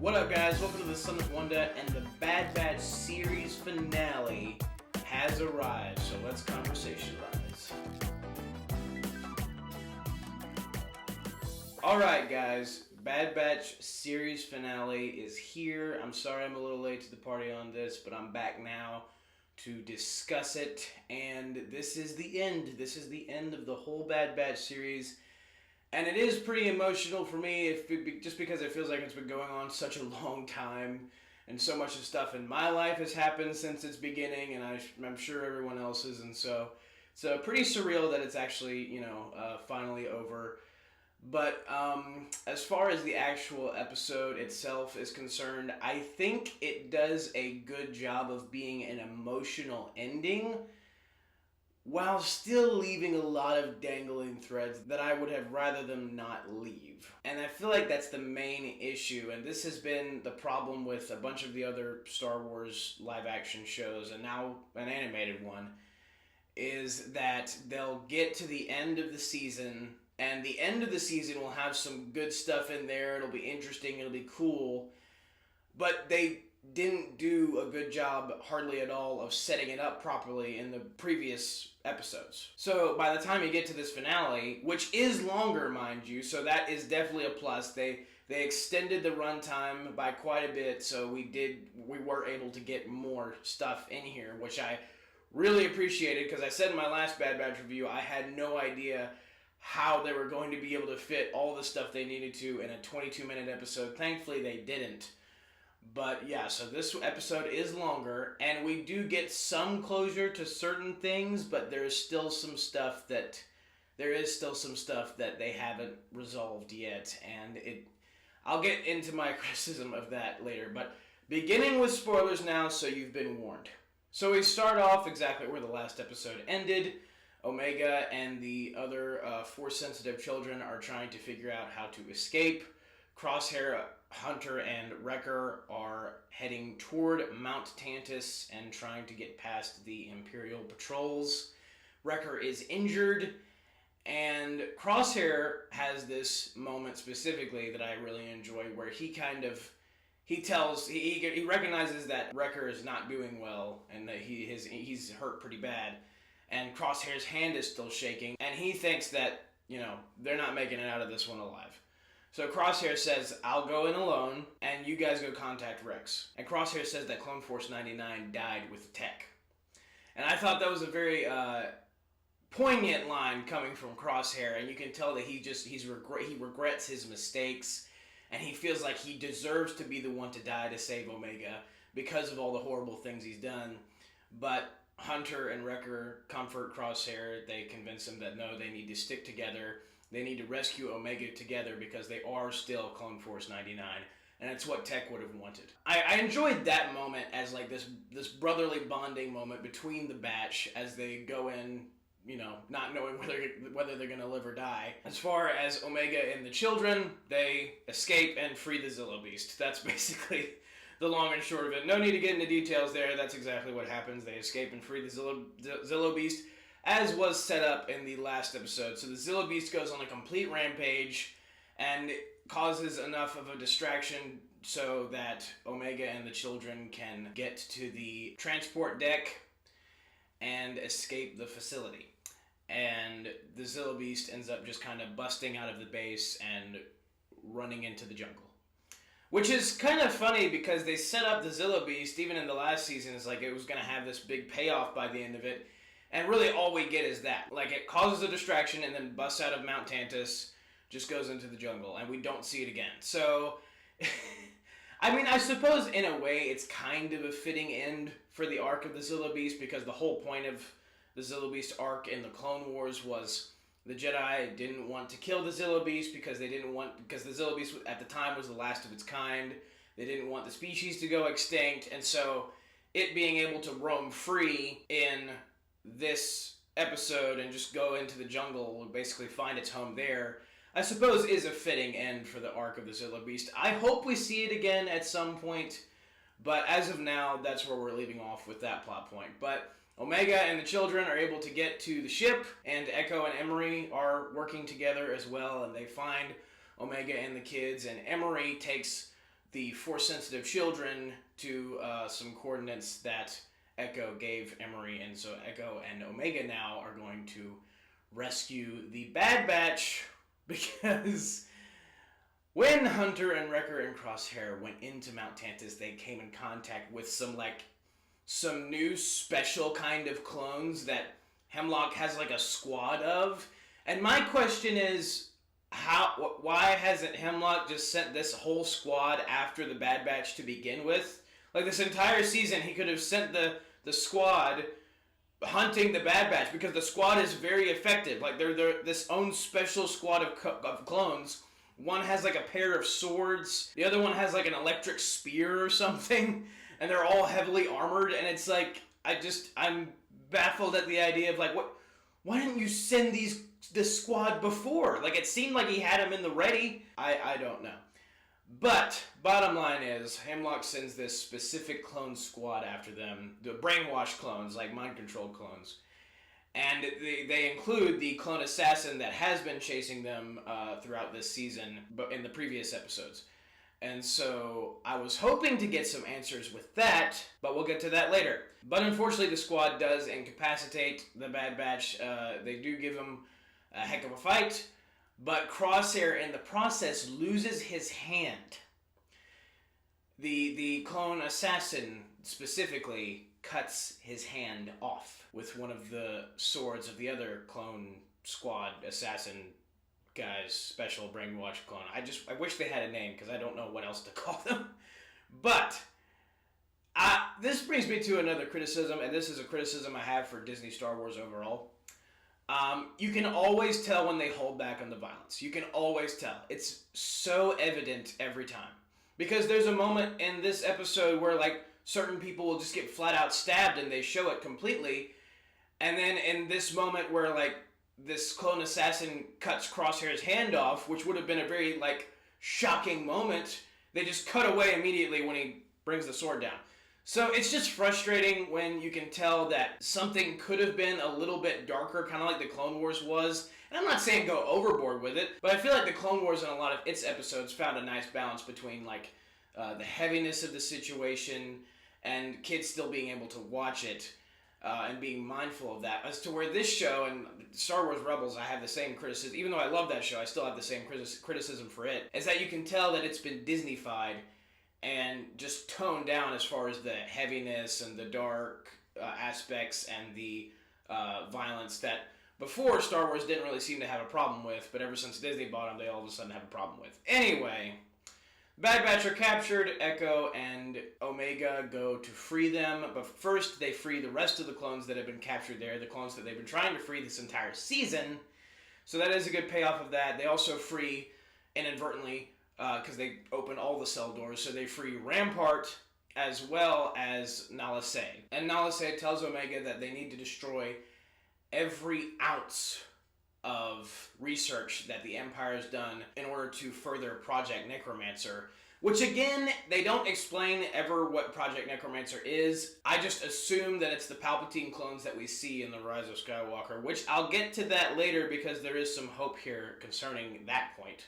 What up, guys? Welcome to the Son of Wonder, and the Bad Batch series finale has arrived, so let's conversationize. Alright, guys, Bad Batch series finale is here. I'm sorry I'm a little late to the party on this, but I'm back now to discuss it, and this is the end. This is the end of the whole Bad Batch series. And it is pretty emotional for me, just because it feels like it's been going on such a long time, and so much of stuff in my life has happened since its beginning, and I'm sure everyone else's, and so it's pretty surreal that it's actually, finally over. But as far as the actual episode itself is concerned, I think it does a good job of being an emotional ending, while still leaving a lot of dangling threads that I would have rather them not leave. And I feel like that's the main issue, and this has been the problem with a bunch of the other Star Wars live-action shows, and now an animated one, is that they'll get to the end of the season, and the end of the season will have some good stuff in there, it'll be interesting, it'll be cool, but they didn't do a good job, hardly at all, of setting it up properly in the previous episodes. So by the time you get to this finale, which is longer, mind you, so that is definitely a plus. They extended the runtime by quite a bit, so we were able to get more stuff in here, which I really appreciated, because I said in my last Bad Batch review, I had no idea how they were going to be able to fit all the stuff they needed to in a 22-minute episode. Thankfully, they didn't. But yeah, so this episode is longer, and we do get some closure to certain things, but there is still some stuff that they haven't resolved yet, and I'll get into my criticism of that later. But beginning with spoilers now, so you've been warned. So we start off exactly where the last episode ended. Omega and the other Force-sensitive children are trying to figure out how to escape. Crosshair, Hunter, and Wrecker are heading toward Mount Tantiss and trying to get past the Imperial patrols. Wrecker is injured, and Crosshair has this moment specifically that I really enjoy, where he recognizes that Wrecker is not doing well, and that he's hurt pretty bad, and Crosshair's hand is still shaking, and he thinks that, they're not making it out of this one alive. So Crosshair says, I'll go in alone, and you guys go contact Rex. And Crosshair says that Clone Force 99 died with Tech. And I thought that was a very poignant line coming from Crosshair, and you can tell that he regrets his mistakes, and he feels like he deserves to be the one to die to save Omega because of all the horrible things he's done. But Hunter and Wrecker comfort Crosshair. They convince him that no, they need to stick together. They need to rescue Omega together because they are still Clone Force 99, and it's what Tech would have wanted. I enjoyed that moment as like this brotherly bonding moment between the batch as they go in, not knowing whether they're going to live or die. As far as Omega and the children, they escape and free the Zillo Beast. That's basically the long and short of it. No need to get into details there. That's exactly what happens. They escape and free the Zillo Beast, as was set up in the last episode. So the Zillo Beast goes on a complete rampage and causes enough of a distraction so that Omega and the children can get to the transport deck and escape the facility. And the Zillo Beast ends up just kind of busting out of the base and running into the jungle. Which is kind of funny because they set up the Zillo Beast, even in the last season, it's like it was going to have this big payoff by the end of it. And really all we get is that. Like, it causes a distraction and then busts out of Mount Tantiss, just goes into the jungle, and we don't see it again. So, I suppose in a way it's kind of a fitting end for the arc of the Zillo Beast, because the whole point of the Zillo Beast arc in the Clone Wars was the Jedi didn't want to kill the Zillo Beast because the Zillo Beast at the time was the last of its kind. They didn't want the species to go extinct, and so it being able to roam free in this episode and just go into the jungle and basically find its home there, I suppose is a fitting end for the arc of the Zillo Beast. I hope we see it again at some point, but as of now, that's where we're leaving off with that plot point. But Omega and the children are able to get to the ship, and Echo and Emery are working together as well, and they find Omega and the kids, and Emery takes the Force-sensitive children to some coordinates that Echo gave Emery, and so Echo and Omega now are going to rescue the Bad Batch, because when Hunter and Wrecker and Crosshair went into Mount Tantus, they came in contact with some new special kind of clones that Hemlock has like a squad of. And my question is, why hasn't Hemlock just sent this whole squad after the Bad Batch to begin with? Like, this entire season, he could have sent the squad hunting the Bad Batch, because the squad is very effective. Like, they're this own special squad of clones. One has like a pair of swords, the other one has like an electric spear or something, and they're all heavily armored, and it's like, I'm baffled at the idea of like, why didn't you send this squad before? Like, it seemed like he had them in the ready. I don't know. But, bottom line is, Hemlock sends this specific clone squad after them, the brainwashed clones, like mind-controlled clones. And they include the clone assassin that has been chasing them throughout this season, but in the previous episodes. And so I was hoping to get some answers with that, but we'll get to that later. But unfortunately, the squad does incapacitate the Bad Batch. They do give him a heck of a fight, but Crosshair in the process loses his hand. The clone assassin specifically cuts his hand off with one of the swords of the other clone squad assassin guy's special brainwashed clone. I wish they had a name, because I don't know what else to call them. But this brings me to another criticism, and this is a criticism I have for Disney Star Wars overall. You can always tell when they hold back on the violence. You can always tell. It's so evident every time. Because there's a moment in this episode where, like, certain people will just get flat out stabbed and they show it completely. And then in this moment where, like, this clone assassin cuts Crosshair's hand off, which would have been a very, like, shocking moment, they just cut away immediately when he brings the sword down. So it's just frustrating when you can tell that something could have been a little bit darker, kind of like the Clone Wars was. And I'm not saying go overboard with it, but I feel like the Clone Wars in a lot of its episodes found a nice balance between, like, the heaviness of the situation and kids still being able to watch it and being mindful of that. As to where this show and Star Wars Rebels, I have the same criticism. Even though I love that show, I still have the same criticism for it. Is that you can tell that it's been Disney-fied and just toned down as far as the heaviness and the dark aspects and the violence that before Star Wars didn't really seem to have a problem with, but ever since Disney bought them, they all of a sudden have a problem with. Anyway, Bad Batch are captured. Echo and Omega go to free them, but first they free the rest of the clones that have been captured there, the clones that they've been trying to free this entire season. So that is a good payoff of that. They also free, inadvertently, because they open all the cell doors, so they free Rampart as well as Nala Se. And Nala Se tells Omega that they need to destroy every ounce of research that the Empire has done in order to further Project Necromancer, which again, they don't explain ever what Project Necromancer is. I just assume that it's the Palpatine clones that we see in The Rise of Skywalker, which I'll get to that later because there is some hope here concerning that point.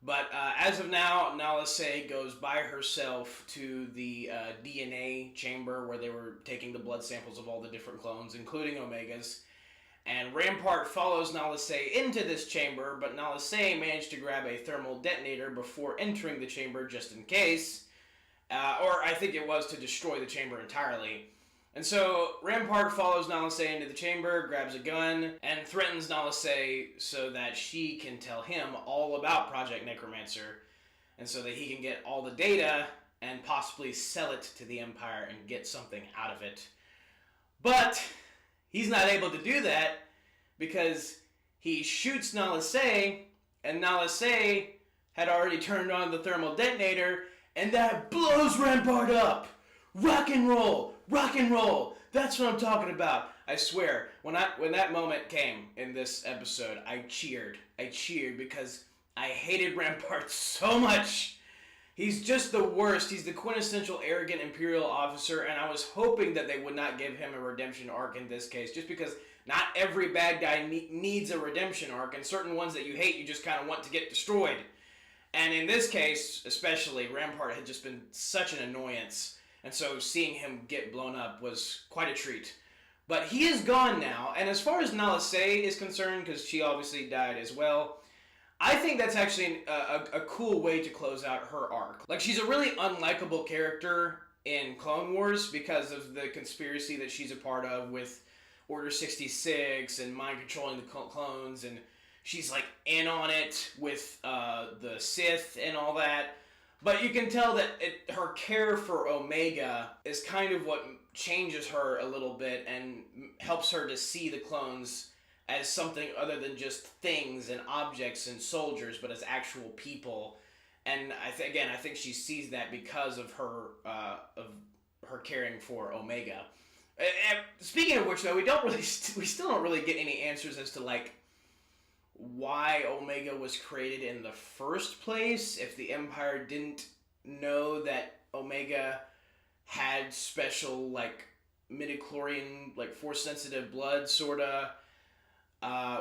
But as of now, Nala Se goes by herself to the DNA chamber where they were taking the blood samples of all the different clones, including Omega's. And Rampart follows Nala Se into this chamber, but Nala Se managed to grab a thermal detonator before entering the chamber just in case. Or I think it was to destroy the chamber entirely. And so Rampart follows Nala Se into the chamber, grabs a gun, and threatens Nala Se so that she can tell him all about Project Necromancer, and so that he can get all the data and possibly sell it to the Empire and get something out of it. But he's not able to do that because he shoots Nala Se, and Nala Se had already turned on the thermal detonator, and that blows Rampart up! Rock and roll! Rock and roll! That's what I'm talking about. I swear, when that moment came in this episode, I cheered. I cheered because I hated Rampart so much. He's just the worst. He's the quintessential arrogant Imperial officer, and I was hoping that they would not give him a redemption arc in this case, just because not every bad guy needs a redemption arc, and certain ones that you hate, you just kind of want to get destroyed. And in this case, especially, Rampart had just been such an annoyance, and so seeing him get blown up was quite a treat. But he is gone now, and as far as Nala Se is concerned, because she obviously died as well, I think that's actually a cool way to close out her arc. Like, she's a really unlikable character in Clone Wars because of the conspiracy that she's a part of with Order 66 and mind controlling the clones, and she's like in on it with the Sith and all that. But you can tell that her care for Omega is kind of what changes her a little bit and helps her to see the clones as something other than just things and objects and soldiers, but as actual people. And I think she sees that because of her caring for Omega. And speaking of which, though, we still don't really get any answers as to like why Omega was created in the first place. If the Empire didn't know that Omega had special like midichlorian, like force sensitive blood, sorta.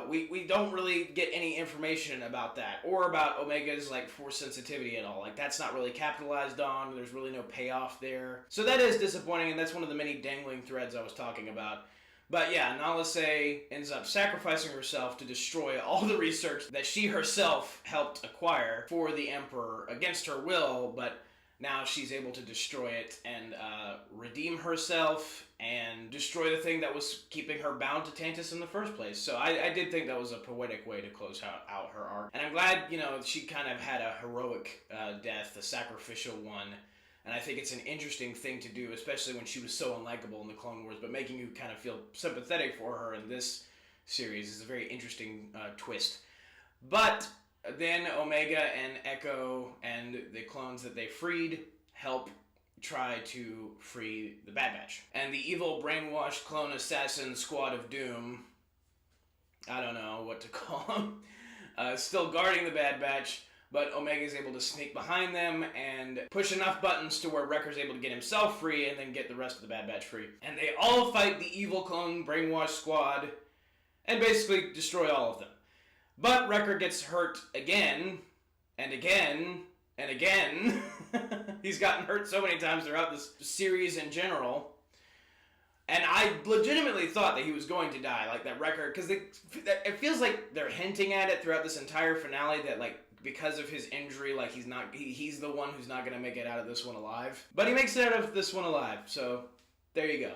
We don't really get any information about that or about Omega's like force sensitivity at all. Like that's not really capitalized on. There's really no payoff there. So that is disappointing, and that's one of the many dangling threads I was talking about. But yeah, Nala Se ends up sacrificing herself to destroy all the research that she herself helped acquire for the Emperor against her will, but now she's able to destroy it and redeem herself and destroy the thing that was keeping her bound to Tantus in the first place. So I did think that was a poetic way to close out her arc. And I'm glad, she kind of had a heroic death, a sacrificial one. And I think it's an interesting thing to do, especially when she was so unlikable in the Clone Wars, but making you kind of feel sympathetic for her in this series is a very interesting twist. But then Omega and Echo and the clones that they freed help try to free the Bad Batch. And the evil brainwashed clone assassin squad of doom, I don't know what to call them, still guarding the Bad Batch, but Omega's able to sneak behind them and push enough buttons to where Wrecker's able to get himself free and then get the rest of the Bad Batch free. And they all fight the evil clone brainwashed squad and basically destroy all of them. But Wrecker gets hurt again, and again, and again. He's gotten hurt so many times throughout this series in general. And I legitimately thought that he was going to die, like that Wrecker, because it feels like they're hinting at it throughout this entire finale that, like, because of his injury, like, he's the one who's not going to make it out of this one alive. But he makes it out of this one alive, so there you go.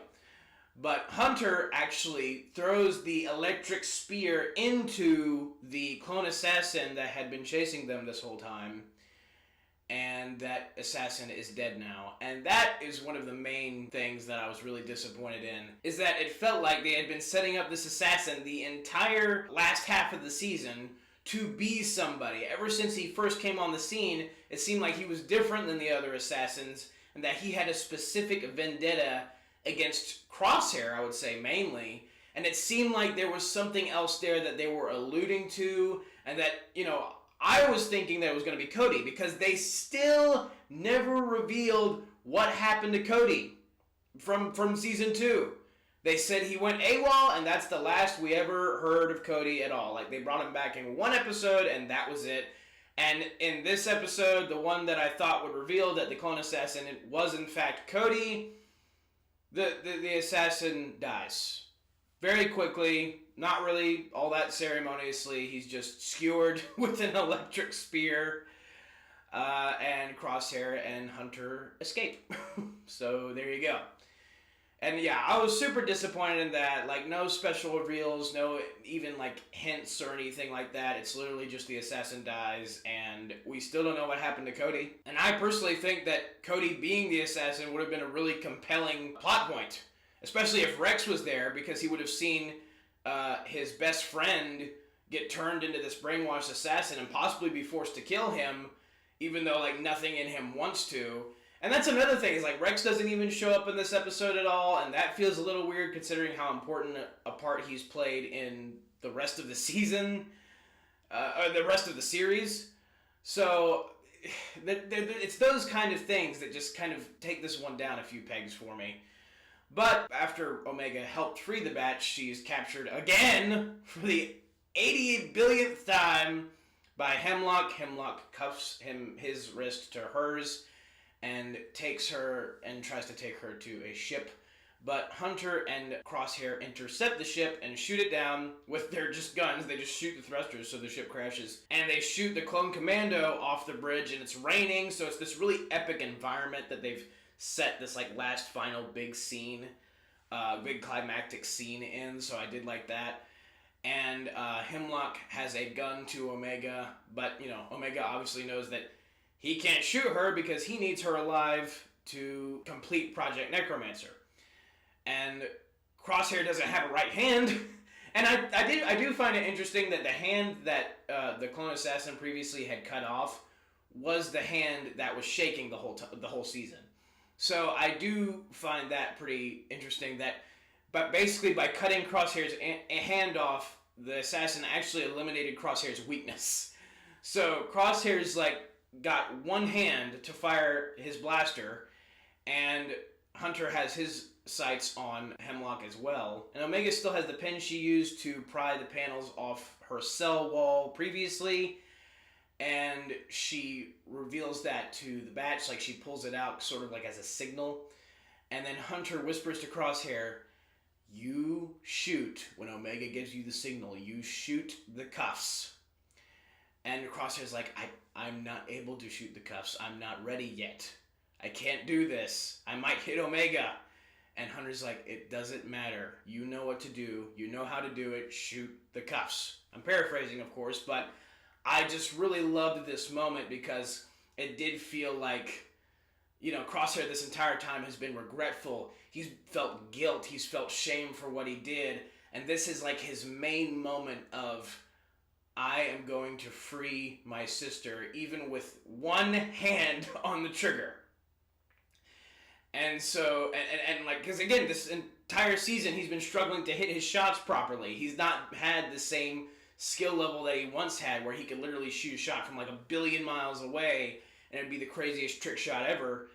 But Hunter actually throws the electric spear into the clone assassin that had been chasing them this whole time. And that assassin is dead now. And that is one of the main things that I was really disappointed in, is that it felt like they had been setting up this assassin the entire last half of the season to be somebody. Ever since he first came on the scene, it seemed like he was different than the other assassins, and that he had a specific vendetta against Crosshair, I would say, mainly. And it seemed like there was something else there that they were alluding to, and that, I was thinking that it was going to be Cody, because they still never revealed what happened to Cody from season 2. They said he went AWOL, and that's the last we ever heard of Cody at all. Like, they brought him back in one episode, and that was it. And in this episode, the one that I thought would reveal that the clone assassin was in fact Cody, the assassin dies very quickly, not really all that ceremoniously. He's just skewered with an electric spear, and Crosshair and Hunter escape. So there you go. And yeah, I was super disappointed in that. Like, no special reveals, no even like hints or anything like that. It's literally just the assassin dies, and we still don't know what happened to Cody. And I personally think that Cody being the assassin would have been a really compelling plot point, especially if Rex was there, because he would have seen his best friend get turned into this brainwashed assassin and possibly be forced to kill him, even though like nothing in him wants to. And that's another thing, is like Rex doesn't even show up in this episode at all, and that feels a little weird considering how important a part he's played in the rest of the season, or the rest of the series. So it's those kind of things that just kind of take this one down a few pegs for me. But after Omega helped free the Batch, she's captured again for the 80 billionth time by Hemlock. Hemlock cuffs his wrist to hers and takes her and tries to take her to a ship. But Hunter and Crosshair intercept the ship and shoot it down with their just guns. They just shoot the thrusters so the ship crashes. And they shoot the Clone Commando off the bridge, and it's raining, so it's this really epic environment that they've set this like last final big scene, big climactic scene in, so I did like that. And Hemlock has a gun to Omega, but Omega obviously knows that he can't shoot her because he needs her alive to complete Project Necromancer. And Crosshair doesn't have a right hand, and I do find it interesting that the hand that the clone assassin previously had cut off was the hand that was shaking the whole season. So I do find that pretty interesting. But basically by cutting Crosshair's hand off, the assassin actually eliminated Crosshair's weakness. So Crosshair's got one hand to fire his blaster, and Hunter has his sights on Hemlock as well. And Omega still has the pin she used to pry the panels off her cell wall previously, and she reveals that to the Batch, she pulls it out sort of as a signal. And then Hunter whispers to Crosshair, "You shoot when Omega gives you the signal. You shoot the cuffs." And Crosshair's I'm not able to shoot the cuffs. I'm not ready yet. I can't do this. I might hit Omega. And Hunter's "It doesn't matter. You know what to do. You know how to do it. Shoot the cuffs." I'm paraphrasing, of course, but I just really loved this moment because it did feel Crosshair this entire time has been regretful. He's felt guilt. He's felt shame for what he did. And this is his main moment of, I am going to free my sister, even with one hand on the trigger. And so, because again, this entire season he's been struggling to hit his shots properly. He's not had the same skill level that he once had, where he could literally shoot a shot from 1 billion miles away, and it'd be the craziest trick shot ever.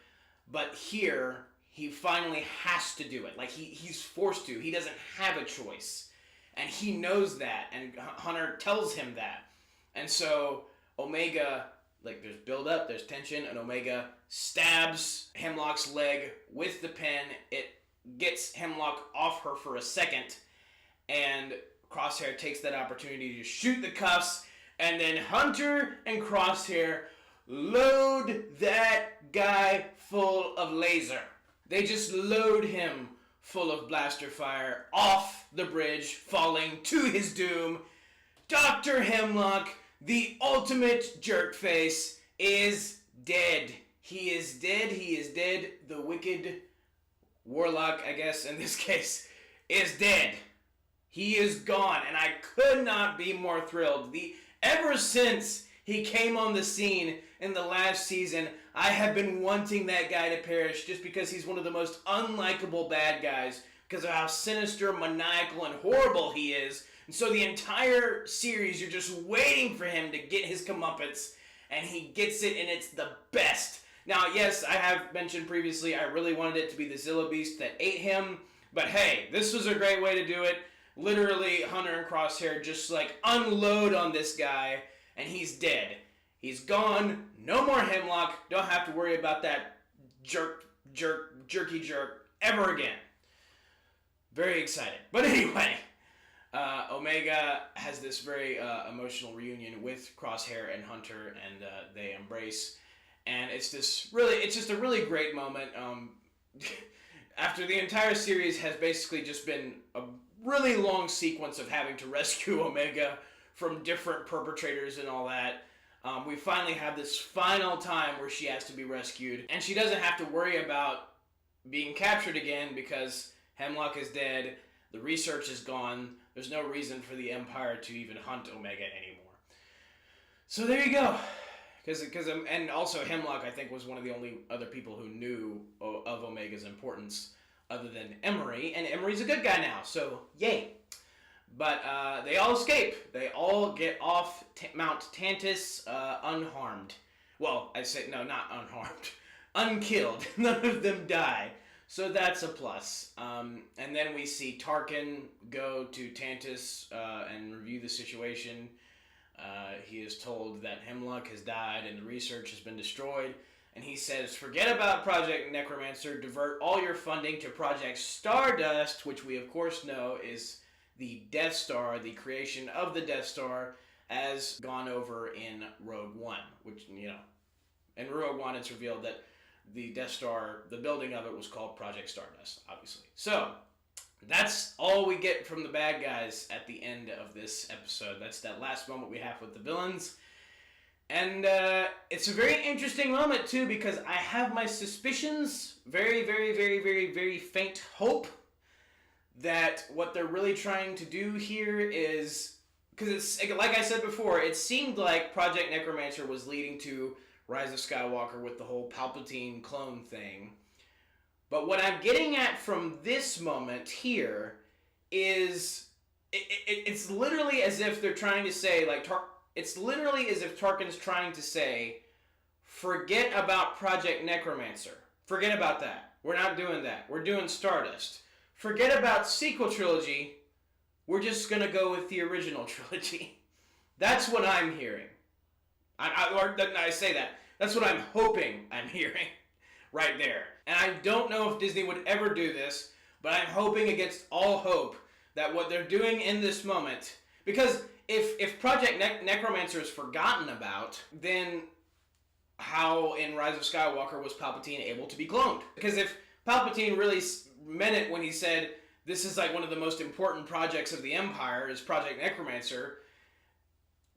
But here, he finally has to do it. He's forced to. He doesn't have a choice. And he knows that, and Hunter tells him that. And so, Omega, there's build-up, there's tension, and Omega stabs Hemlock's leg with the pen. It gets Hemlock off her for a second, and Crosshair takes that opportunity to shoot the cuffs, and then Hunter and Crosshair load that guy full of laser. They just load him full of blaster fire off the bridge, falling to his doom. Dr. Hemlock, the ultimate jerkface, is dead. He is dead. He is dead. The wicked warlock, I guess, in this case, is dead. He is gone, and I could not be more thrilled. Ever since he came on the scene in the last season, I have been wanting that guy to perish just because he's one of the most unlikable bad guys because of how sinister, maniacal, and horrible he is. And so the entire series, you're just waiting for him to get his comeuppance, and he gets it, and it's the best. Now, yes, I have mentioned previously I really wanted it to be the Zilla Beast that ate him, but hey, this was a great way to do it. Literally, Hunter and Crosshair just unload on this guy, and he's dead. He's gone. No more Hemlock. Don't have to worry about that jerky jerk ever again. Very excited. But anyway, Omega has this very emotional reunion with Crosshair and Hunter, and they embrace. And it's just a really great moment. After the entire series has basically just been a really long sequence of having to rescue Omega from different perpetrators and all that. We finally have this final time where she has to be rescued, and she doesn't have to worry about being captured again because Hemlock is dead, the research is gone, there's no reason for the Empire to even hunt Omega anymore. So there you go. And also Hemlock, I think, was one of the only other people who knew of Omega's importance other than Emery, and Emery's a good guy now, so yay. But they all escape. They all get off Mount Tantus unharmed. Well, I say, no, not unharmed. Unkilled. None of them die. So that's a plus. And then we see Tarkin go to Tantus and review the situation. He is told that Hemlock has died and the research has been destroyed. And he says, forget about Project Necromancer, divert all your funding to Project Stardust, which we of course know is the Death Star, the creation of the Death Star, as gone over in Rogue One. Which, in Rogue One it's revealed that the Death Star, the building of it was called Project Stardust, obviously. So, that's all we get from the bad guys at the end of this episode. That's that last moment we have with the villains. And it's a very interesting moment, too, because I have my suspicions, very, very, very, very, very faint hope, that what they're really trying to do here is... Because it's, like I said before, it seemed like Project Necromancer was leading to Rise of Skywalker with the whole Palpatine clone thing. But what I'm getting at from this moment here is... It's literally as if they're trying to say, like... It's literally as if Tarkin's trying to say, forget about Project Necromancer. Forget about that. We're not doing that. We're doing Stardust. Forget about sequel trilogy. We're just going to go with the original trilogy. That's what I'm hearing. I say that. That's what I'm hoping I'm hearing right there. And I don't know if Disney would ever do this, but I'm hoping against all hope that what they're doing in this moment... Because... If Project Necromancer is forgotten about, then how in Rise of Skywalker was Palpatine able to be cloned? Because if Palpatine really meant it when he said, this is like one of the most important projects of the Empire, is Project Necromancer,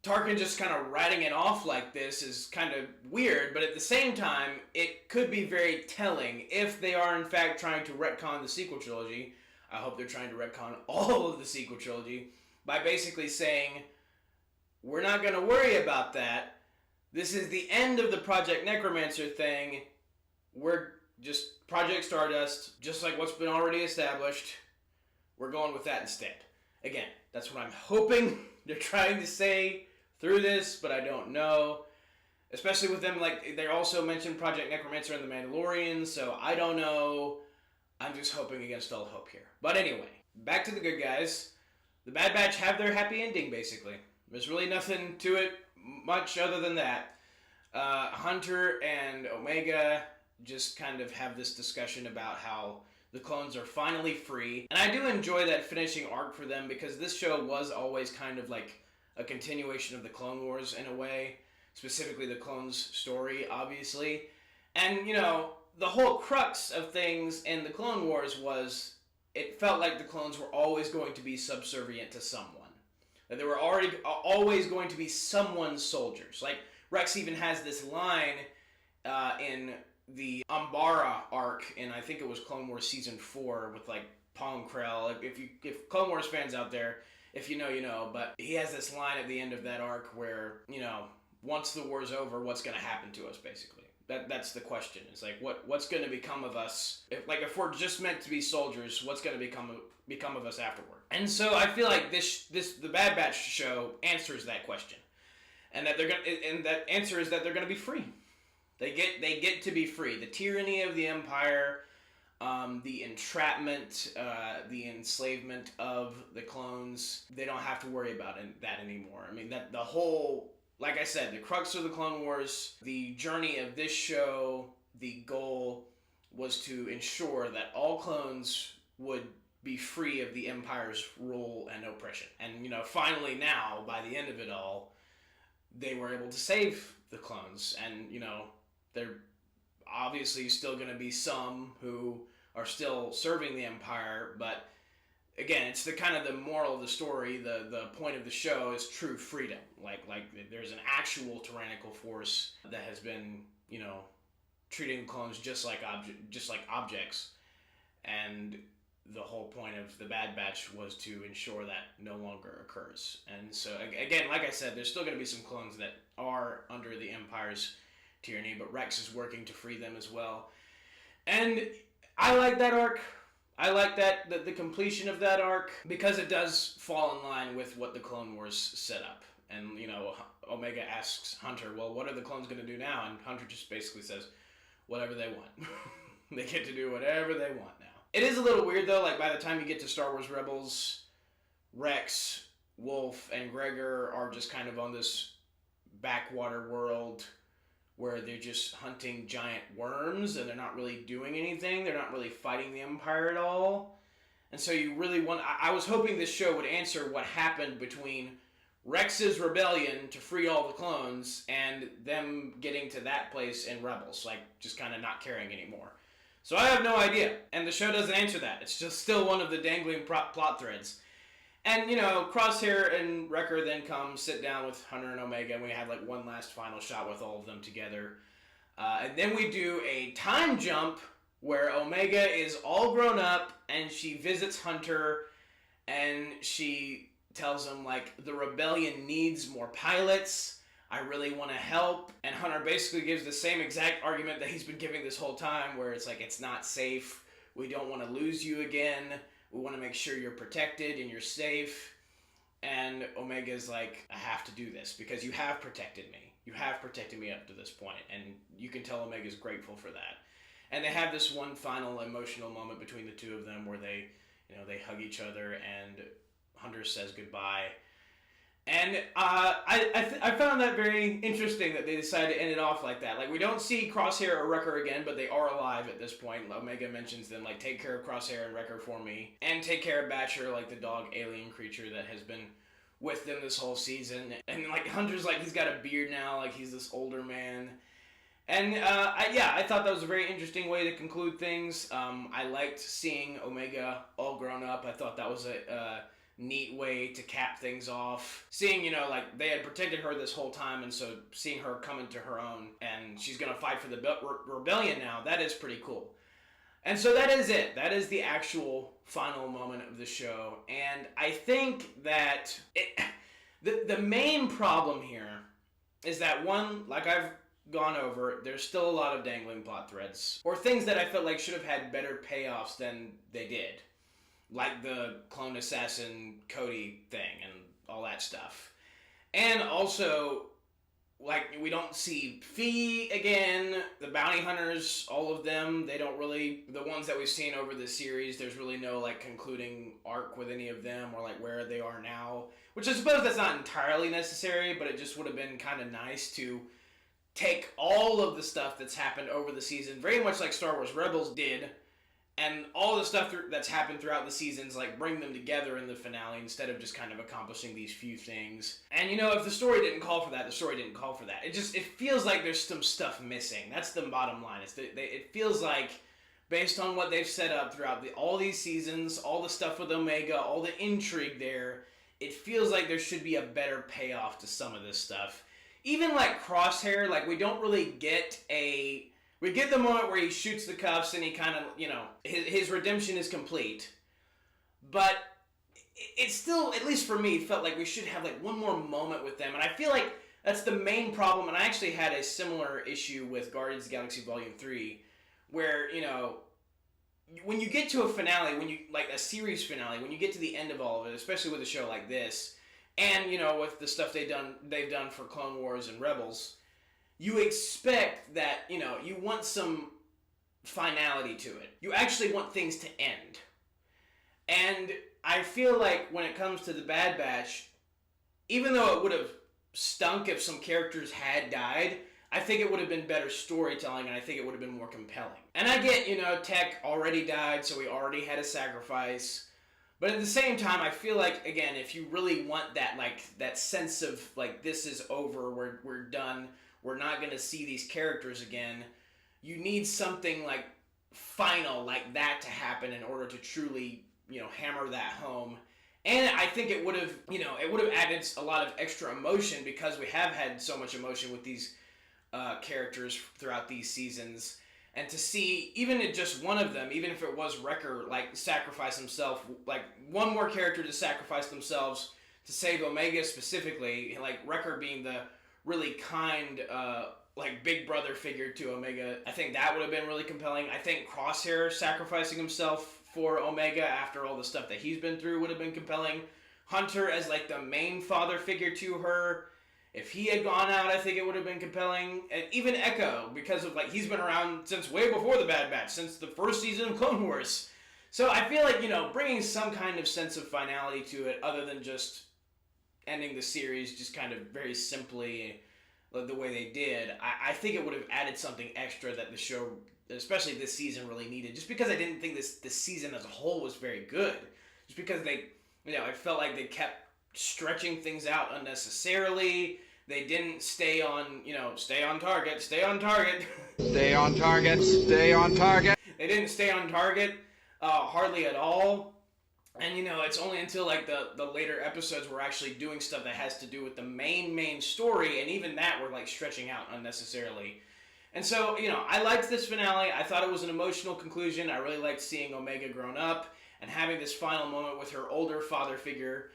Tarkin just kind of writing it off like this is kind of weird, but at the same time, it could be very telling if they are in fact trying to retcon the sequel trilogy. I hope they're trying to retcon all of the sequel trilogy, by basically saying, we're not going to worry about that. This is the end of the Project Necromancer thing. We're just Project Stardust, just like what's been already established. We're going with that instead. Again, that's what I'm hoping they're trying to say through this, but I don't know. Especially with them, like, they also mentioned Project Necromancer and the Mandalorian, so I don't know. I'm just hoping against all hope here. But anyway, back to the good guys. The Bad Batch have their happy ending, basically. There's really nothing to it much other than that. Hunter and Omega just kind of have this discussion about how the clones are finally free. And I do enjoy that finishing arc for them because this show was always kind of like a continuation of the Clone Wars in a way. Specifically the clones' story, obviously. And, the whole crux of things in the Clone Wars was... It felt like the clones were always going to be subservient to someone. That they were always going to be someone's soldiers. Like, Rex even has this line in the Umbara arc, in I think it was Clone Wars Season 4, with, like, Pong Krell. If Clone Wars fans out there, if you know, you know. But he has this line at the end of that arc where, once the war's over, what's going to happen to us, basically. That's the question. It's like, what's going to become of us? If we're just meant to be soldiers, what's going to become of us afterward? And so I feel like the Bad Batch show answers that question, and that answer is that they're going to be free. They get to be free. The tyranny of the Empire, the entrapment, the enslavement of the clones. They don't have to worry about that anymore. I mean, that the whole. Like I said, the crux of the Clone Wars, the journey of this show, the goal was to ensure that all clones would be free of the Empire's rule and oppression. And, finally now, by the end of it all, they were able to save the clones. And, they're obviously still going to be some who are still serving the Empire, but... Again, it's the kind of the moral of the story, the point of the show is true freedom. Like there's an actual tyrannical force that has been, treating the clones just like objects. And the whole point of the Bad Batch was to ensure that no longer occurs. And so, again, like I said, there's still going to be some clones that are under the Empire's tyranny, but Rex is working to free them as well. And I like that arc. I like the completion of that arc because it does fall in line with what the Clone Wars set up. And, Omega asks Hunter, well, what are the clones going to do now? And Hunter just basically says, whatever they want. They get to do whatever they want now. It is a little weird, though. Like, by the time you get to Star Wars Rebels, Rex Wolf and Gregor are just kind of on this backwater world where they're just hunting giant worms and they're not really doing anything. They're not really fighting the Empire at all. And so you really want... I was hoping this show would answer what happened between Rex's rebellion to free all the clones and them getting to that place in Rebels. Like, just kind of not caring anymore. So I have no idea. And the show doesn't answer that. It's just still one of the dangling plot threads. And, you know, Crosshair and Wrecker then come sit down with Hunter and Omega, and we have, like, one last final shot with all of them together. And then we do a time jump where Omega is all grown up, and she visits Hunter, and she tells him, like, the rebellion needs more pilots. I really want to help. And Hunter basically gives the same exact argument that he's been giving this whole time, where it's like, it's not safe. We don't want to lose you again. We want to make sure you're protected and you're safe. And Omega's like, I have to do this because you have protected me. You have protected me up to this point. And you can tell Omega's grateful for that. And they have this one final emotional moment between the two of them where they, you know, they hug each other and Hunter says goodbye. And I found that very interesting that they decided to end it off like that. Like, we don't see Crosshair or Wrecker again, but they are alive at this point. Omega mentions them, like, take care of Crosshair and Wrecker for me. And take care of Batcher, like the dog alien creature that has been with them this whole season. And, like, Hunter's like, he's got a beard now, like, he's this older man. And, I thought that was a very interesting way to conclude things. I liked seeing Omega all grown up. I thought that was a neat way to cap things off. Seeing, you know, like, they had protected her this whole time, and so seeing her come into her own, and she's gonna fight for the rebellion now, that is pretty cool. And so that is it. That is the actual final moment of the show. And I think that the main problem here is that, one, like I've gone over, there's still a lot of dangling plot threads, or things that I felt like should have had better payoffs than they did. Like the clone assassin Cody thing and all that stuff. And also, like, we don't see Fee again, the bounty hunters, all of them, they don't really, the ones that we've seen over the series, there's really no, like, concluding arc with any of them, or, like, where they are now. Which I suppose that's not entirely necessary, but it just would have been kind of nice to take all of the stuff that's happened over the season, very much like Star Wars Rebels did, and all the stuff that's happened throughout the seasons, like, bring them together in the finale instead of just kind of accomplishing these few things. And, you know, if the story didn't call for that, the story didn't call for that. It feels like there's some stuff missing. That's the bottom line. It feels like, based on what they've set up throughout all these seasons, all the stuff with Omega, all the intrigue there, it feels like there should be a better payoff to some of this stuff. Even, like, Crosshair, like, we don't really get a... We get the moment where he shoots the cuffs and he kind of, you know, his redemption is complete. But it's still, at least for me, felt like we should have, like, one more moment with them. And I feel like that's the main problem. And I actually had a similar issue with Guardians of the Galaxy Volume 3, where, you know, when you get to a finale, when you, like, a series finale, when you get to the end of all of it, especially with a show like this, and, you know, with the stuff they've done for Clone Wars and Rebels, you expect that, you know, you want some finality to it. You actually want things to end. And I feel like when it comes to the Bad Batch, even though it would have stunk if some characters had died, I think it would have been better storytelling, and I think it would have been more compelling. And I get, you know, Tech already died, so we already had a sacrifice. But at the same time, I feel like, again, if you really want that, like, that sense of, like, this is over, we're done, we're not going to see these characters again, you need something, like, final like that to happen in order to truly, you know, hammer that home. And I think it would have, you know, it would have added a lot of extra emotion, because we have had so much emotion with these characters throughout these seasons. And to see, even in just one of them, even if it was Wrecker, like, sacrifice himself, like, one more character to sacrifice themselves to save Omega specifically, like, Wrecker being the really kind, like, big brother figure to Omega, I think that would have been really compelling. I think Crosshair sacrificing himself for Omega after all the stuff that he's been through would have been compelling. Hunter as, like, the main father figure to her, if he had gone out, I think it would have been compelling. And even Echo, because of, like, he's been around since way before the Bad Batch, since the first season of Clone Wars. So I feel like, you know, bringing some kind of sense of finality to it, other than just ending the series just kind of very simply the way they did. I think it would have added something extra that the show, especially this season, really needed. Just because I didn't think this season as a whole was very good. Just because they, I felt like they kept stretching things out unnecessarily. They didn't stay on, stay on target, stay on target. Stay on target, stay on target. They didn't stay on target hardly at all. And, it's only until, like, the later episodes we're actually doing stuff that has to do with the main story, and even that we're, like, stretching out unnecessarily. And so, I liked this finale. I thought it was an emotional conclusion. I really liked seeing Omega grown up and having this final moment with her older father figure,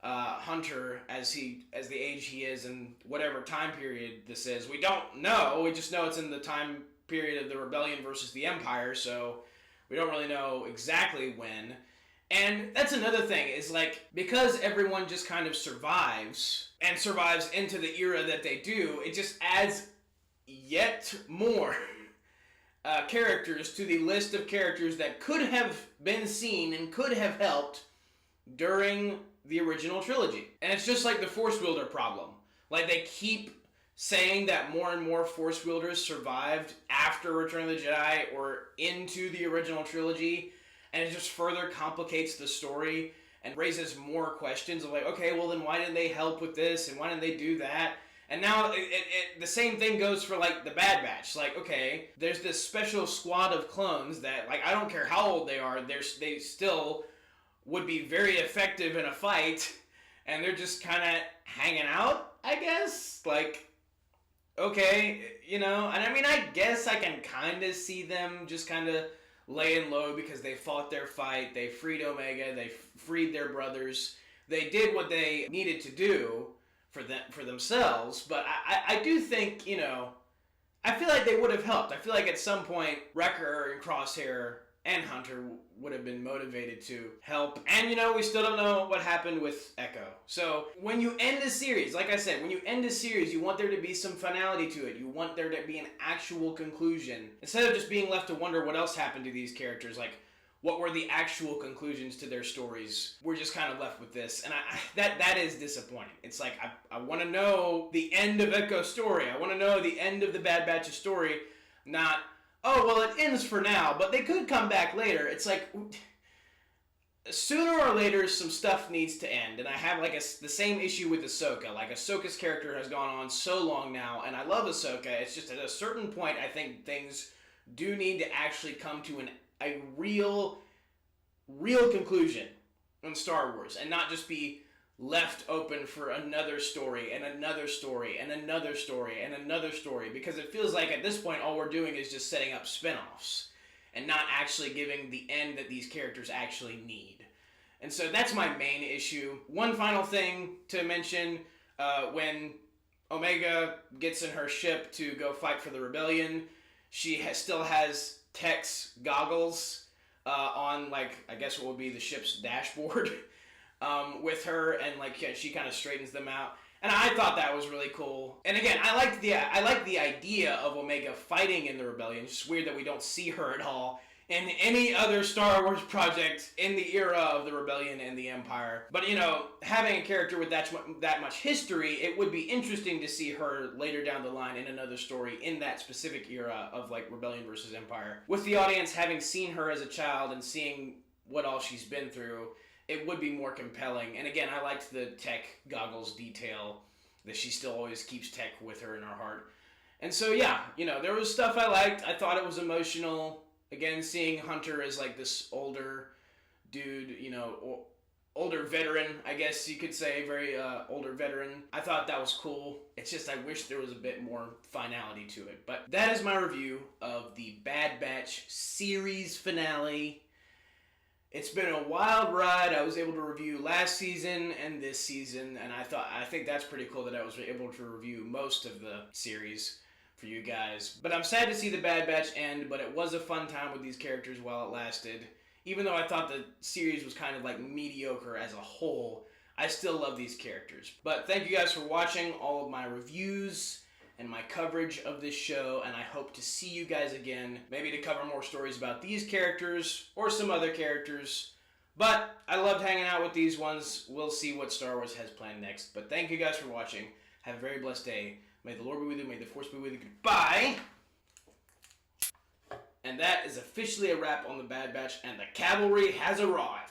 Hunter, as the age he is and whatever time period this is. We don't know. We just know it's in the time period of the rebellion versus the Empire, so we don't really know exactly when. And that's another thing, is like, because everyone just kind of survives into the era that they do, it just adds yet more characters to the list of characters that could have been seen and could have helped during the original trilogy. And it's just like the Force Wielder problem. Like, they keep saying that more and more Force Wielders survived after Return of the Jedi or into the original trilogy, and it just further complicates the story and raises more questions of like, okay, well then why didn't they help with this, and why didn't they do that? And now the same thing goes for, like, the Bad Batch. Like, okay, there's this special squad of clones that, like, I don't care how old they are, they still would be very effective in a fight, and they're just kind of hanging out, I guess? Like, okay, and I mean, I guess I can kind of see them just kind of laying low because they fought their fight, they freed Omega, they freed their brothers, they did what they needed to do for themselves, but I do think, I feel like they would have helped. I feel like at some point, Wrecker and Crosshair and Hunter would have been motivated to help. And, we still don't know what happened with Echo. So, when you end a series, like I said, when you end a series, you want there to be some finality to it. You want there to be an actual conclusion. Instead of just being left to wonder what else happened to these characters, like, what were the actual conclusions to their stories? We're just kind of left with this. And that is disappointing. It's like, I want to know the end of Echo's story. I want to know the end of the Bad Batch's story, not, oh, well, it ends for now, but they could come back later. It's like, sooner or later, some stuff needs to end. And I have, like, the same issue with Ahsoka. Like, Ahsoka's character has gone on so long now, and I love Ahsoka. It's just at a certain point, I think things do need to actually come to a real conclusion in Star Wars, and not just be left open for another story and another story and another story and another story, because it feels like at this point all we're doing is just setting up spin-offs and not actually giving the end that these characters actually need. And so that's my main issue. One final thing to mention, when Omega gets in her ship to go fight for the rebellion, she still has Tech's goggles on, like, I guess what would be the ship's dashboard with her, and, like, she kind of straightens them out. And I thought that was really cool. And again, I like the idea of Omega fighting in the rebellion. It's just weird that we don't see her at all in any other Star Wars project in the era of the rebellion and the Empire. But, having a character with that much history, it would be interesting to see her later down the line in another story in that specific era of, like, rebellion versus Empire. With the audience having seen her as a child and seeing what all she's been through, it would be more compelling. And again, I liked the Tech goggles detail, that she still always keeps Tech with her in her heart. And so, yeah, there was stuff I liked. I thought it was emotional. Again, seeing Hunter as, like, this older dude, older veteran, I guess you could say, very older veteran. I thought that was cool. It's just I wish there was a bit more finality to it. But that is my review of the Bad Batch series finale. It's been a wild ride. I was able to review last season and this season, and I think that's pretty cool that I was able to review most of the series for you guys. But I'm sad to see the Bad Batch end, but it was a fun time with these characters while it lasted. Even though I thought the series was kind of, like, mediocre as a whole, I still love these characters. But thank you guys for watching all of my reviews and my coverage of this show, and I hope to see you guys again, maybe to cover more stories about these characters or some other characters. But I loved hanging out with these ones. We'll see what Star Wars has planned next. But thank you guys for watching. Have a very blessed day. May the Lord be with you. May the Force be with you. Goodbye. And that is officially a wrap on the Bad Batch, and the cavalry has arrived.